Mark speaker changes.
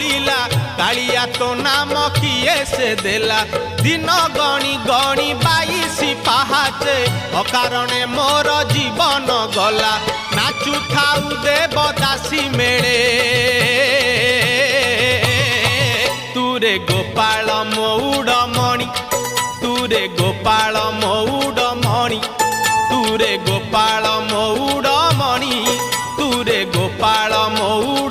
Speaker 1: बोलिला कालिया तो नाम किए से देला दिन गणी गणी 22 पाहाचे अकारणे मोर जीवन गला नाचु थाउ देवदासी मेले तुरे गोपाल मौड़मणि तुरे गोपाल मौड़मणि तुरे गोपाल मौड़मणि तुरे गोपाल मौड़